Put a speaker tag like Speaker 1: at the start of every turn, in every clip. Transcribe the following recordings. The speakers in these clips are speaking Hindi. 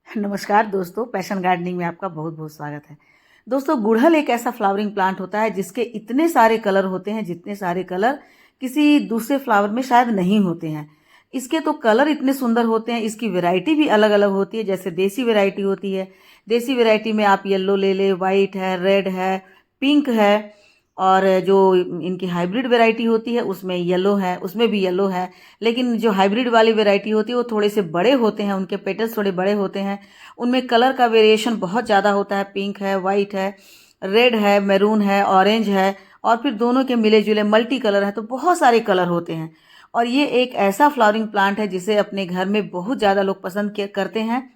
Speaker 1: नमस्कार दोस्तों, पैशन गार्डनिंग में आपका बहुत बहुत स्वागत है। दोस्तों, गुड़हल एक ऐसा फ्लावरिंग प्लांट होता है जिसके इतने सारे कलर होते हैं, जितने सारे कलर किसी दूसरे फ्लावर में शायद नहीं होते हैं। इसके तो कलर इतने सुंदर होते हैं, इसकी वैरायटी भी अलग अलग होती है। जैसे देसी वैरायटी होती है, देसी वैरायटी में आप येलो ले ले, वाइट है, रेड है, पिंक है। और जो इनकी हाइब्रिड वैरायटी होती है उसमें येलो है, उसमें भी येलो है। लेकिन जो हाइब्रिड वाली वैरायटी होती है वो थोड़े से बड़े होते हैं, उनके पेटल्स थोड़े बड़े होते हैं। उनमें कलर का वेरिएशन बहुत ज़्यादा होता है। पिंक है, वाइट है, रेड है, मैरून है, ऑरेंज है, और फिर दोनों के मिले जुले मल्टी कलर है, तो बहुत सारे कलर होते हैं। और ये एक ऐसा फ्लावरिंग प्लांट है जिसे अपने घर में बहुत ज़्यादा लोग पसंद करते हैं।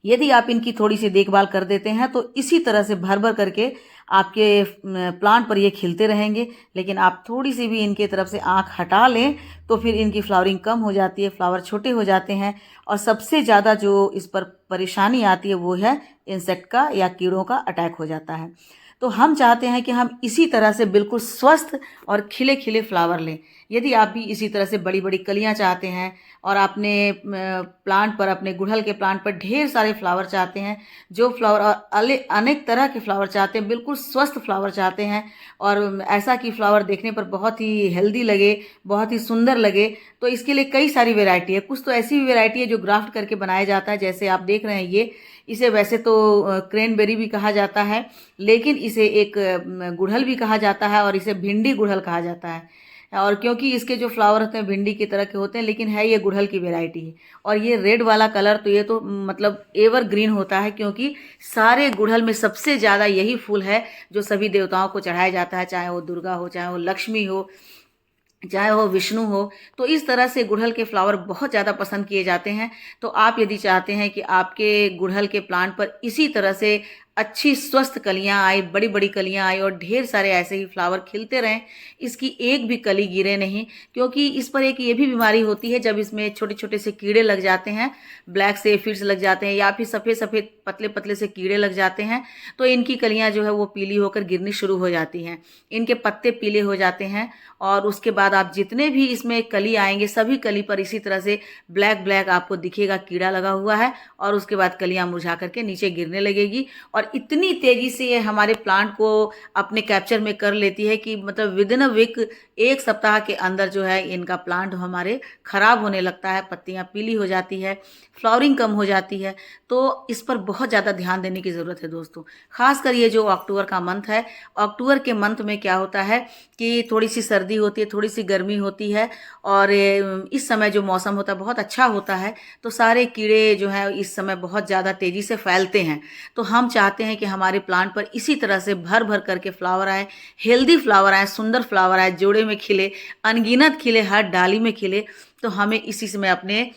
Speaker 1: यदि आप इनकी थोड़ी सी देखभाल कर देते हैं तो इसी तरह से भर भर करके आपके प्लांट पर ये खिलते रहेंगे। लेकिन आप थोड़ी सी भी इनके तरफ से आंख हटा लें तो फिर इनकी फ्लावरिंग कम हो जाती है, फ्लावर छोटे हो जाते हैं। और सबसे ज़्यादा जो इस पर परेशानी आती है वो है इंसेक्ट का या कीड़ों का अटैक हो जाता है। तो हम चाहते हैं कि हम इसी तरह से बिल्कुल स्वस्थ और खिले खिले फ्लावर लें। यदि आप भी इसी तरह से बड़ी बड़ी कलियां चाहते हैं और अपने प्लांट पर, अपने गुड़हल के प्लांट पर ढेर सारे फ्लावर चाहते हैं, जो फ्लावर और अनेक तरह के फ्लावर चाहते हैं, बिल्कुल स्वस्थ फ्लावर चाहते हैं, और ऐसा कि फ्लावर देखने पर बहुत ही हेल्दी लगे, बहुत ही सुंदर लगे, तो इसके लिए कई सारी वैरायटी है। कुछ तो ऐसी भी वैरायटी है जो ग्राफ्ट करके बनाया जाता है, जैसे आप देख रहे हैं ये। इसे वैसे तो क्रेनबेरी भी कहा जाता है, लेकिन इसे एक गुड़हल भी कहा जाता है और इसे भिंडी गुड़हल कहा जाता है। और क्योंकि इसके जो फ्लावर होते हैं भिंडी की तरह के होते हैं, लेकिन है ये गुड़हल की वैरायटी है। और ये रेड वाला कलर तो ये तो मतलब एवर ग्रीन होता है, क्योंकि सारे गुड़हल में सबसे ज़्यादा यही फूल है जो सभी देवताओं को चढ़ाया जाता है, चाहे वो दुर्गा हो, चाहे वो लक्ष्मी हो, चाहे वो विष्णु हो। तो इस तरह से गुड़हल के फ्लावर बहुत ज़्यादा पसंद किए जाते हैं। तो आप यदि चाहते हैं कि आपके गुड़हल के प्लांट पर इसी तरह से अच्छी स्वस्थ कलियां आए, बड़ी बड़ी कलियां आए और ढेर सारे ऐसे ही फ्लावर खिलते रहें, इसकी एक भी कली गिरे नहीं। क्योंकि इस पर एक ये भी बीमारी होती है, जब इसमें छोटे छोटे से कीड़े लग जाते हैं, ब्लैक से एफिड्स लग जाते हैं या फिर सफ़ेद सफ़ेद पतले पतले से कीड़े लग जाते हैं, तो इनकी कलियां जो है वो पीली होकर गिरनी शुरू हो जाती हैं, इनके पत्ते पीले हो जाते हैं। और उसके बाद आप जितने भी इसमें कली आएंगे, सभी कली पर इसी तरह से ब्लैक ब्लैक आपको दिखेगा कीड़ा लगा हुआ है, और उसके बाद कलियां मुरझा करके नीचे गिरने लगेगी। और इतनी तेजी से ये हमारे प्लांट को अपने कैप्चर में कर लेती है कि मतलब विद इन अ वीक, एक सप्ताह के अंदर जो है इनका प्लांट हमारे खराब होने लगता है, पत्तियां पीली हो जाती है, फ्लावरिंग कम हो जाती है। तो इस पर बहुत ज़्यादा ध्यान देने की ज़रूरत है दोस्तों। खासकर ये जो अक्टूबर का मंथ है, अक्टूबर के मंथ में क्या होता है कि थोड़ी सी सर्दी होती है, थोड़ी सी गर्मी होती है, और इस समय जो मौसम होता है बहुत अच्छा होता है, तो सारे कीड़े जो हैं इस समय बहुत ज़्यादा तेज़ी से फैलते हैं। तो हम चाहते हैं कि हमारे प्लांट पर इसी तरह से भर भर करके फ्लावर आए, हेल्दी फ्लावर आए, सुंदर फ्लावर आए, जोड़े में खिले, अनगिनत खिले, हर डाली में खिले। तो हमें इसी समय अपने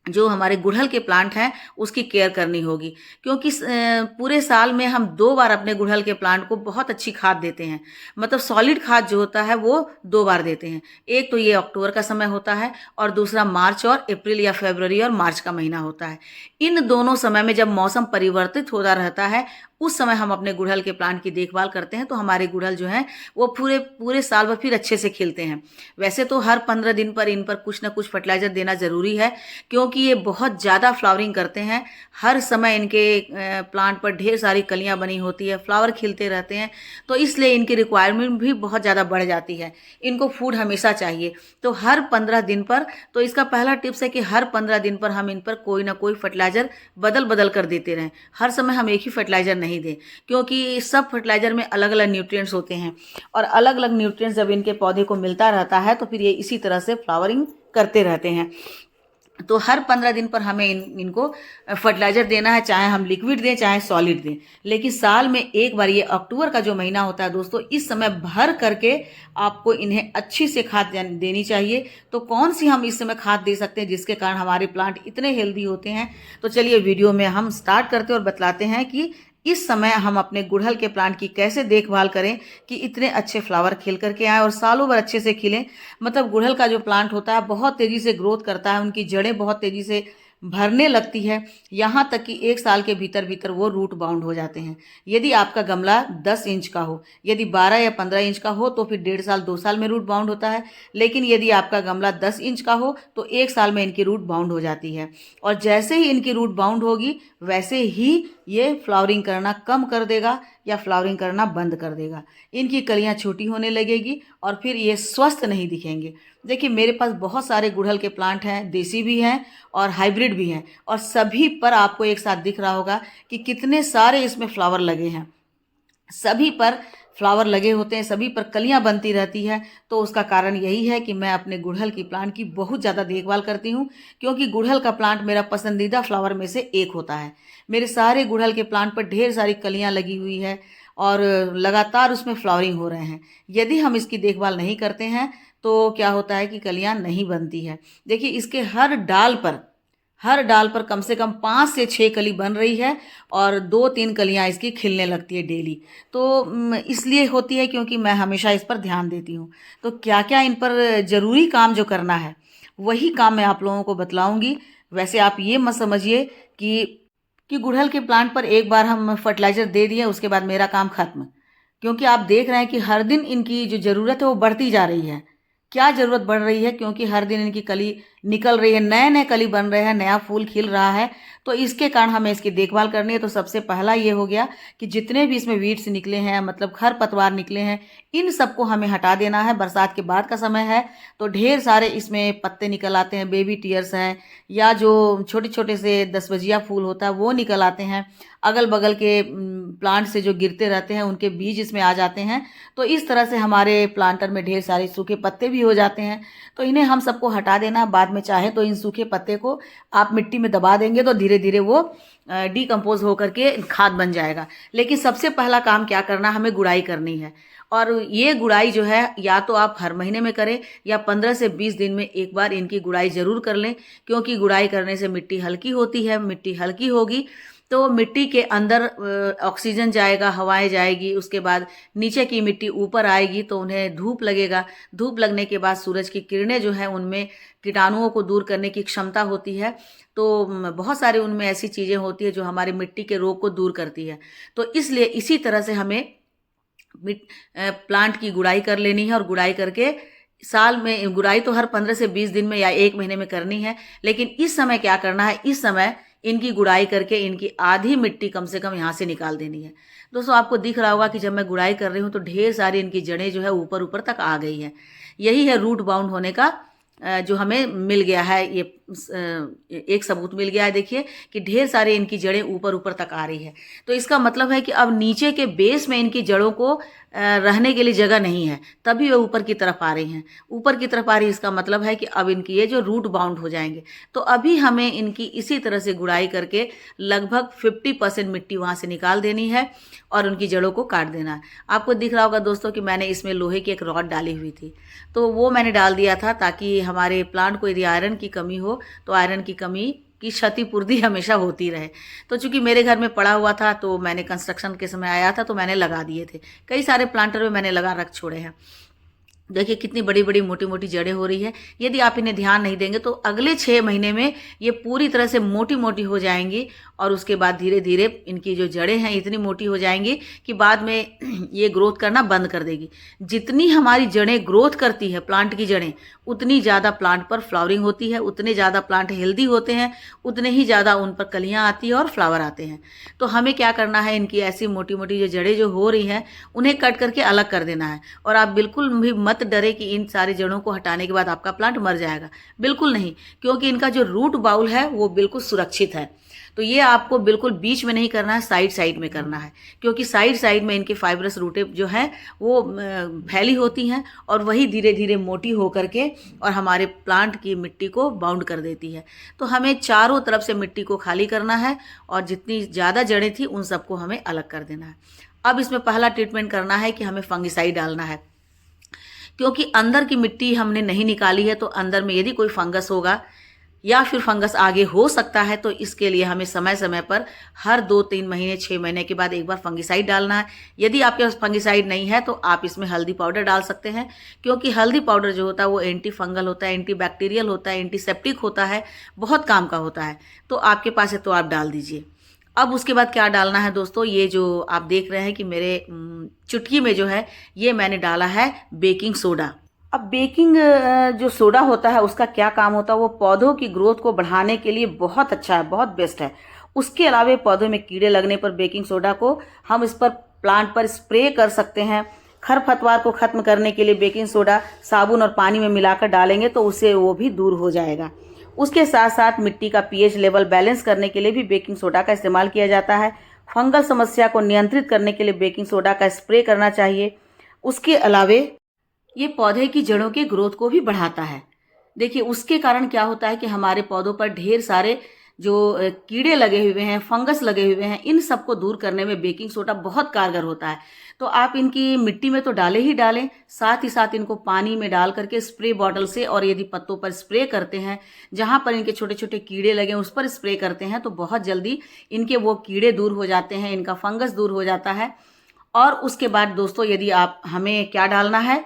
Speaker 1: जो हमारे गुड़हल के प्लांट हैं उसकी केयर करनी होगी। क्योंकि पूरे साल में हम 2 बार अपने गुड़हल के प्लांट को बहुत अच्छी खाद देते हैं। मतलब सॉलिड खाद जो होता है वो 2 बार देते हैं। एक तो ये अक्टूबर का समय होता है, और दूसरा मार्च और अप्रैल या फरवरी और मार्च का महीना होता है। इन दोनों समय में जब मौसम परिवर्तित होता रहता है, उस समय हम अपने गुड़हल के प्लांट की देखभाल करते हैं, तो हमारे गुड़हल जो हैं वो पूरे पूरे साल भर फिर अच्छे से खिलते हैं। वैसे तो हर 15 दिन पर इन पर कुछ ना कुछ फर्टिलाइजर देना ज़रूरी है, क्योंकि ये बहुत ज़्यादा फ्लावरिंग करते हैं। हर समय इनके प्लांट पर ढेर सारी कलियां बनी होती है, फ्लावर खिलते रहते हैं, तो इसलिए इनकी रिक्वायरमेंट भी बहुत ज़्यादा बढ़ जाती है। इनको फूड हमेशा चाहिए। तो हर 15 दिन पर, तो इसका पहला टिप्स है कि हर 15 दिन पर हम इन पर कोई ना कोई फर्टिलाइजर बदल बदल कर देते रहें। हर समय हम एक ही फर्टिलाइजर नहीं दें, क्योंकि सब फर्टिलाइजर में अलग अलग न्यूट्रिएंट्स होते हैं, और अलग अलग न्यूट्रिएंट्स जब इनके पौधे को मिलता रहता है तो फिर ये इसी तरह से फ्लावरिंग करते रहते हैं। तो हर 15 दिन पर हमें इनको फर्टिलाइजर देना है, चाहे हम लिक्विड दें चाहे सॉलिड दें। लेकिन साल में एक बार, ये अक्टूबर का जो महीना होता है दोस्तों, इस समय भर करके आपको इन्हें अच्छी से खाद देनी चाहिए। तो कौन सी हम इस समय खाद दे सकते हैं जिसके कारण हमारे प्लांट इतने हेल्दी होते हैं, तो चलिए वीडियो में हम स्टार्ट करते हैं और बतलाते हैं कि इस समय हम अपने गुड़हल के प्लांट की कैसे देखभाल करें कि इतने अच्छे फ्लावर खिल करके आए और सालों भर अच्छे से खिलें। मतलब गुड़हल का जो प्लांट होता है बहुत तेज़ी से ग्रोथ करता है, उनकी जड़ें बहुत तेज़ी से भरने लगती है, यहाँ तक कि 1 साल के भीतर भीतर वो रूट बाउंड हो जाते हैं। यदि आपका गमला 10 इंच का हो, यदि 12 या 15 इंच का हो तो फिर 1.5 साल 2 साल में रूट बाउंड होता है। लेकिन यदि आपका गमला 10 इंच का हो तो 1 साल में इनकी रूट बाउंड हो जाती है। और जैसे ही इनकी रूट बाउंड होगी वैसे ही ये फ्लावरिंग करना कम कर देगा या फ्लावरिंग करना बंद कर देगा। इनकी कलियां छोटी होने लगेगी और फिर ये स्वस्थ नहीं दिखेंगे। देखिए, मेरे पास बहुत सारे गुड़हल के प्लांट हैं, देसी भी हैं और हाइब्रिड भी हैं, और सभी पर आपको एक साथ दिख रहा होगा कि कितने सारे इसमें फ्लावर लगे हैं। सभी पर फ्लावर लगे होते हैं, सभी पर कलियां बनती रहती है। तो उसका कारण यही है कि मैं अपने गुड़हल की प्लांट की बहुत ज़्यादा देखभाल करती हूँ, क्योंकि गुड़हल का प्लांट मेरा पसंदीदा फ्लावर में से एक होता है। मेरे सारे गुड़हल के प्लांट पर ढेर सारी कलियां लगी हुई है और लगातार उसमें फ्लावरिंग हो रहे हैं। यदि हम इसकी देखभाल नहीं करते हैं तो क्या होता है कि कलियां नहीं बनती है। देखिए, इसके हर डाल पर कम से कम 5 से 6 कली बन रही है और 2-3 कलियां इसकी खिलने लगती है डेली। तो इसलिए होती है क्योंकि मैं हमेशा इस पर ध्यान देती हूँ। तो क्या क्या इन पर ज़रूरी काम जो करना है वही काम मैं आप लोगों को बतलाऊंगी। वैसे आप ये मत समझिए कि गुड़हल के प्लांट पर एक बार हम फर्टिलाइज़र दे दिए उसके बाद मेरा काम खत्म, क्योंकि आप देख रहे हैं कि हर दिन इनकी जो ज़रूरत है वो बढ़ती जा रही है। क्या ज़रूरत बढ़ रही है? क्योंकि हर दिन इनकी कली निकल रही है, नए नए कली बन रहे हैं, नया फूल खिल रहा है। तो इसके कारण हमें इसकी देखभाल करनी है। तो सबसे पहला ये हो गया कि जितने भी इसमें वीड्स निकले हैं, मतलब खरपतवार निकले हैं, इन सबको हमें हटा देना है। बरसात के बाद का समय है तो ढेर सारे इसमें पत्ते निकल आते हैं, बेबी टीयर्स हैं, या जो छोटे छोटे से 10 बजिया फूल होता है वो निकल आते हैं। अगल बगल के प्लांट से जो गिरते रहते हैं उनके बीज इसमें आ जाते हैं। तो इस तरह से हमारे प्लांटर में ढेर सारे सूखे पत्ते भी हो जाते हैं। तो इन्हें हम सबको हटा देना। बाद में चाहे तो इन सूखे पत्ते को आप मिट्टी में दबा देंगे तो धीरे धीरे वो डिकम्पोज होकर के खाद बन जाएगा। लेकिन सबसे पहला काम क्या करना, हमें गुड़ाई करनी है। और ये गुड़ाई जो है या तो आप हर महीने में करें या 15 से 20 दिन में एक बार इनकी गुड़ाई ज़रूर कर लें, क्योंकि गुड़ाई करने से मिट्टी हल्की होती है। मिट्टी हल्की होगी तो मिट्टी के अंदर ऑक्सीजन जाएगा, हवाएं जाएगी, उसके बाद नीचे की मिट्टी ऊपर आएगी तो उन्हें धूप लगेगा। धूप लगने के बाद सूरज की किरणें जो हैं उनमें कीटाणुओं को दूर करने की क्षमता होती है। तो बहुत सारे उनमें ऐसी चीज़ें होती है जो हमारे मिट्टी के रोग को दूर करती है। तो इसलिए इसी तरह से हमें प्लांट की गुड़ाई कर लेनी है। और गुड़ाई करके साल में गुड़ाई तो हर 15 से 20 दिन में या 1 महीने में करनी है। लेकिन इस समय क्या करना है, इस समय इनकी गुड़ाई करके इनकी आधी मिट्टी कम से कम यहाँ से निकाल देनी है। दोस्तों, आपको दिख रहा होगा कि जब मैं गुड़ाई कर रही हूँ तो ढेर सारी इनकी जड़ें जो है ऊपर ऊपर तक आ गई हैं। यही है रूट बाउंड होने का जो हमें मिल गया है। ये एक सबूत मिल गया है। देखिए कि ढेर सारे इनकी जड़ें ऊपर ऊपर तक आ रही है। तो इसका मतलब है कि अब नीचे के बेस में इनकी जड़ों को रहने के लिए जगह नहीं है, तभी वे ऊपर की तरफ आ रही हैं। ऊपर की तरफ आ रही है, इसका मतलब है कि अब इनकी ये जो रूट बाउंड हो जाएंगे। तो अभी हमें इनकी इसी तरह से गुड़ाई करके लगभग 50% मिट्टी वहाँ से निकाल देनी है और उनकी जड़ों को काट देना है। आपको दिख रहा होगा दोस्तों कि मैंने इसमें लोहे की एक रॉड डाली हुई थी, तो वो मैंने डाल दिया था ताकि हमारे प्लांट को यदि आयरन की कमी हो तो आयरन की कमी की क्षतिपूर्ति हमेशा होती रहे। तो चूंकि मेरे घर में पड़ा हुआ था तो मैंने कंस्ट्रक्शन के समय आया था तो मैंने लगा दिए थे। कई सारे प्लांटर में मैंने लगा रख छोड़े हैं। देखिए कितनी बड़ी बड़ी मोटी मोटी जड़ें हो रही है। यदि आप इन्हें ध्यान नहीं देंगे तो अगले 6 महीने में ये पूरी तरह से मोटी मोटी हो जाएंगी और उसके बाद धीरे धीरे इनकी जो जड़ें हैं इतनी मोटी हो जाएंगी कि बाद में ये ग्रोथ करना बंद कर देगी। जितनी हमारी जड़ें ग्रोथ करती है, प्लांट की जड़ें, उतनी ज़्यादा प्लांट पर फ्लावरिंग होती है, उतने ज़्यादा प्लांट हेल्दी होते हैं, उतने ही ज़्यादा उन पर कलियाँ आती हैं और फ्लावर आते हैं। तो हमें क्या करना है, इनकी ऐसी मोटी मोटी जो जड़ें जो हो रही हैं उन्हें कट करके अलग कर देना है। और आप बिल्कुल भी मत डरे कि इन सारी जड़ों को हटाने के बाद आपका प्लांट मर जाएगा, बिल्कुल नहीं, क्योंकि इनका जो रूट बाउल है वो बिल्कुल सुरक्षित है। तो ये आपको बिल्कुल बीच में नहीं करना है, साइड साइड में करना है, क्योंकि साइड साइड में इनकी फाइब्रस रूटें जो हैं वो फैली होती हैं और वही धीरे धीरे मोटी होकर के और हमारे प्लांट की मिट्टी को बाउंड कर देती है। तो हमें चारों तरफ से मिट्टी को खाली करना है और जितनी ज़्यादा जड़ें थी उन सबको हमें अलग कर देना है। अब इसमें पहला ट्रीटमेंट करना है कि हमें फंगिसाइड डालना है, क्योंकि अंदर की मिट्टी हमने नहीं निकाली है। तो अंदर में यदि कोई फंगस होगा या फिर फंगस आगे हो सकता है, तो इसके लिए हमें समय समय पर हर 2-3 महीने 6 महीने के बाद एक बार फंगिसाइड डालना है। यदि आपके पास फंगिसाइड नहीं है तो आप इसमें हल्दी पाउडर डाल सकते हैं, क्योंकि हल्दी पाउडर जो होता है वो एंटी फंगल होता है, एंटी बैक्टीरियल होता है, एंटीसेप्टिक होता है, बहुत काम का होता है। तो आपके पास है तो आप डाल दीजिए। अब उसके बाद क्या डालना है दोस्तों, ये जो आप देख रहे हैं कि मेरे चुटकी में जो है ये मैंने डाला है बेकिंग सोडा। अब बेकिंग जो सोडा होता है उसका क्या काम होता है, वो पौधों की ग्रोथ को बढ़ाने के लिए बहुत अच्छा है, बहुत बेस्ट है। उसके अलावा पौधों में कीड़े लगने पर बेकिंग सोडा को हम इस पर प्लांट पर स्प्रे कर सकते हैं। खरपतवार को खत्म करने के लिए बेकिंग सोडा साबुन और पानी में मिलाकर डालेंगे तो उससे वो भी दूर हो जाएगा। उसके साथ साथ मिट्टी का पीएच लेवल बैलेंस करने के लिए भी बेकिंग सोडा का इस्तेमाल किया जाता है। फंगल समस्या को नियंत्रित करने के लिए बेकिंग सोडा का स्प्रे करना चाहिए। उसके अलावे ये पौधे की जड़ों के ग्रोथ को भी बढ़ाता है। देखिए उसके कारण क्या होता है कि हमारे पौधों पर ढेर सारे जो कीड़े लगे हुए हैं, फंगस लगे हुए हैं, इन सबको दूर करने में बेकिंग सोडा बहुत कारगर होता है। तो आप इनकी मिट्टी में तो डालें ही डालें, साथ ही साथ इनको पानी में डाल करके स्प्रे बॉटल से, और यदि पत्तों पर स्प्रे करते हैं, जहाँ पर इनके छोटे छोटे कीड़े लगे उस पर स्प्रे करते हैं तो बहुत जल्दी इनके वो कीड़े दूर हो जाते हैं, इनका फंगस दूर हो जाता है। और उसके बाद दोस्तों यदि आप, हमें क्या डालना है,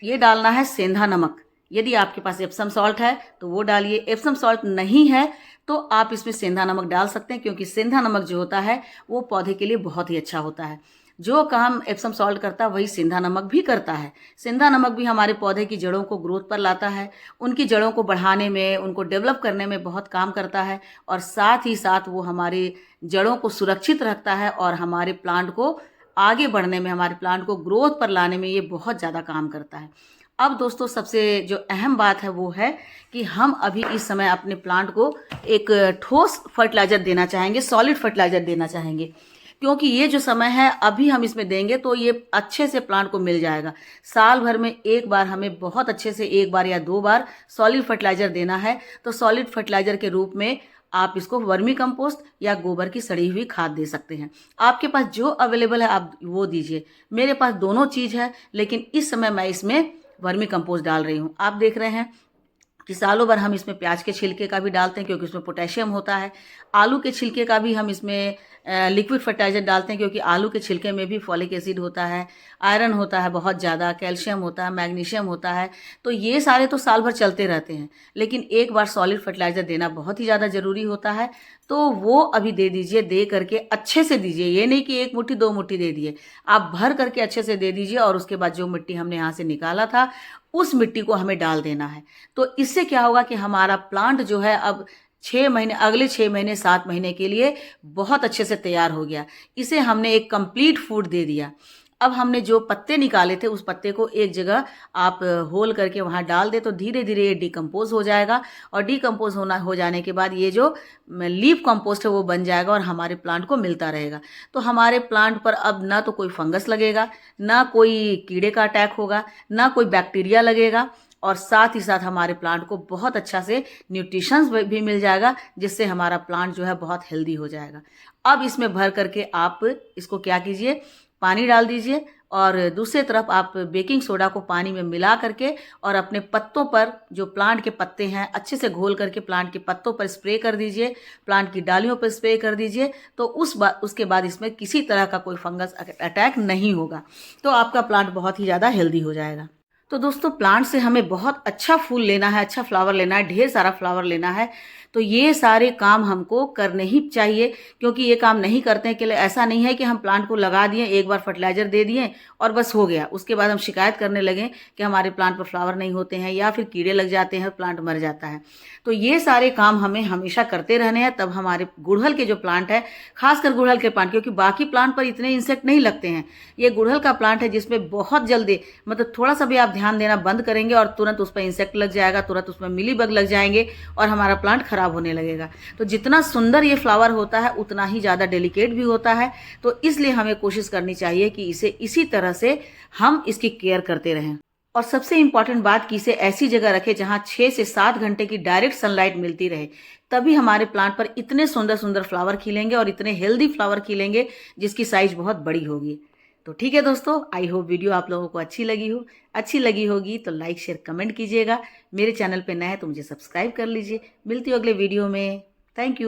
Speaker 1: ये डालना है सेंधा नमक। यदि आपके पास एप्सम सॉल्ट है तो वो डालिए, एप्सम सॉल्ट नहीं है तो आप इसमें सेंधा नमक डाल सकते हैं, क्योंकि सेंधा नमक जो होता है वो पौधे के लिए बहुत ही अच्छा होता है। जो काम एप्सम सॉल्ट करता है वही सेंधा नमक भी करता है। सेंधा नमक भी हमारे पौधे की जड़ों को ग्रोथ पर लाता है, उनकी जड़ों को बढ़ाने में, उनको डेवलप करने में बहुत काम करता है, और साथ ही साथ वो हमारी जड़ों को सुरक्षित रखता है और हमारे प्लांट को आगे बढ़ने में, हमारे प्लांट को ग्रोथ पर लाने में ये बहुत ज़्यादा काम करता है। अब दोस्तों सबसे जो अहम बात है वो है कि हम अभी इस समय अपने प्लांट को एक ठोस फर्टिलाइज़र देना चाहेंगे, सॉलिड फर्टिलाइज़र देना चाहेंगे, क्योंकि ये जो समय है अभी हम इसमें देंगे तो ये अच्छे से प्लांट को मिल जाएगा। साल भर में एक बार हमें बहुत अच्छे से, एक बार या 2 बार सॉलिड फर्टिलाइज़र देना है। तो सॉलिड फर्टिलाइज़र के रूप में आप इसको वर्मी कंपोस्ट या गोबर की सड़ी हुई खाद दे सकते हैं। आपके पास जो अवेलेबल है आप वो दीजिए। मेरे पास दोनों चीज़ है, लेकिन इस समय मैं इसमें वर्मी कंपोस्ट डाल रही हूँ। आप देख रहे हैं कि सालों भर हम इसमें प्याज के छिलके का भी डालते हैं, क्योंकि उसमें पोटेशियम होता है। आलू के छिलके का भी हम इसमें लिक्विड फर्टिलाइज़र डालते हैं, क्योंकि आलू के छिलके में भी फॉलिक एसिड होता है, आयरन होता है बहुत ज़्यादा, कैल्शियम होता है, मैग्नीशियम होता है। तो ये सारे तो साल भर चलते रहते हैं, लेकिन एक बार सॉलिड फर्टिलाइज़र देना बहुत ही ज़्यादा ज़रूरी होता है। तो वो अभी दे दीजिए, दे करके अच्छे से दीजिए। ये नहीं कि 1 मुट्ठी 2 मुट्ठी दे दिए, आप भर करके अच्छे से दे दीजिए। और उसके बाद जो मिट्टी हमने यहाँ से निकाला था उस मिट्टी को हमें डाल देना है। तो इससे क्या होगा कि हमारा प्लांट जो है अब 6 महीने, अगले 6 महीने 7 महीने के लिए बहुत अच्छे से तैयार हो गया। इसे हमने एक कंप्लीट फूड दे दिया। अब हमने जो पत्ते निकाले थे उस पत्ते को एक जगह आप होल करके वहाँ डाल दे तो धीरे धीरे ये डिकम्पोज हो जाएगा, और डिकम्पोज हो जाने के बाद ये जो लीफ कंपोस्ट है वो बन जाएगा और हमारे प्लांट को मिलता रहेगा। तो हमारे प्लांट पर अब ना तो कोई फंगस लगेगा, ना कोई कीड़े का अटैक होगा, ना कोई बैक्टीरिया लगेगा, और साथ ही साथ हमारे प्लांट को बहुत अच्छा से न्यूट्रिशंस भी मिल जाएगा, जिससे हमारा प्लांट जो है बहुत हेल्दी हो जाएगा। अब इसमें भर करके आप इसको क्या कीजिए, पानी डाल दीजिए, और दूसरी तरफ आप बेकिंग सोडा को पानी में मिला करके और अपने पत्तों पर, जो प्लांट के पत्ते हैं, अच्छे से घोल करके प्लांट के पत्तों पर स्प्रे कर दीजिए, प्लांट की डालियों पर स्प्रे कर दीजिए। तो उसके बाद इसमें किसी तरह का कोई फंगस अटैक नहीं होगा, तो आपका प्लांट बहुत ही ज़्यादा हेल्दी हो जाएगा। तो दोस्तों प्लांट से हमें बहुत अच्छा फूल लेना है, अच्छा फ्लावर लेना है, ढेर सारा फ्लावर लेना है, तो ये सारे काम हमको करने ही चाहिए। क्योंकि ये काम नहीं करते हैं के लिए ऐसा नहीं है कि हम प्लांट को लगा दिए, एक बार फर्टिलाइज़र दे दिए और बस हो गया, उसके बाद हम शिकायत करने लगें कि हमारे प्लांट पर फ्लावर नहीं होते हैं या फिर कीड़े लग जाते हैं, प्लांट मर जाता है। तो ये सारे काम हमें हमेशा करते रहने हैं, तब हमारे गुड़हल के जो प्लांट है, खासकर गुड़हल के प्लांट, क्योंकि बाकी प्लांट पर इतने इंसेक्ट नहीं लगते हैं, ये गुड़हल का प्लांट है जिसमें बहुत जल्दी, मतलब थोड़ा सा भी आप ध्यान देना बंद करेंगे और तुरंत उस पर इंसेक्ट लग जाएगा, तुरंत उसमें मिलीबग लग जाएंगे और हमारा प्लांट खराब होने लगेगा। तो जितना सुंदर ये फ्लावर होता है उतना ही ज़्यादा डेलिकेट भी होता है। तो इसलिए हमें कोशिश करनी चाहिए कि इसे इसी तरह से हम इसकी केयर करते रहें। और सबसे इम्पॉर्टेंट बात कि इसे ऐसी जगह रखें जहां 6 से 7 घंटे की डायरेक्ट सनलाइट मिलती रहे, तभी हमारे प्लांट पर इतने सुंदर सुंदर फ्लावर खिलेंगे और इतने हेल्दी फ्लावर खिलेंगे जिसकी साइज बहुत बड़ी होगी। तो ठीक है दोस्तों, आई होप वीडियो आप लोगों को अच्छी लगी होगी तो लाइक शेयर कमेंट कीजिएगा। मेरे चैनल पे नए हैं तो मुझे सब्सक्राइब कर लीजिए। मिलती हूँ अगले वीडियो में। Thank you.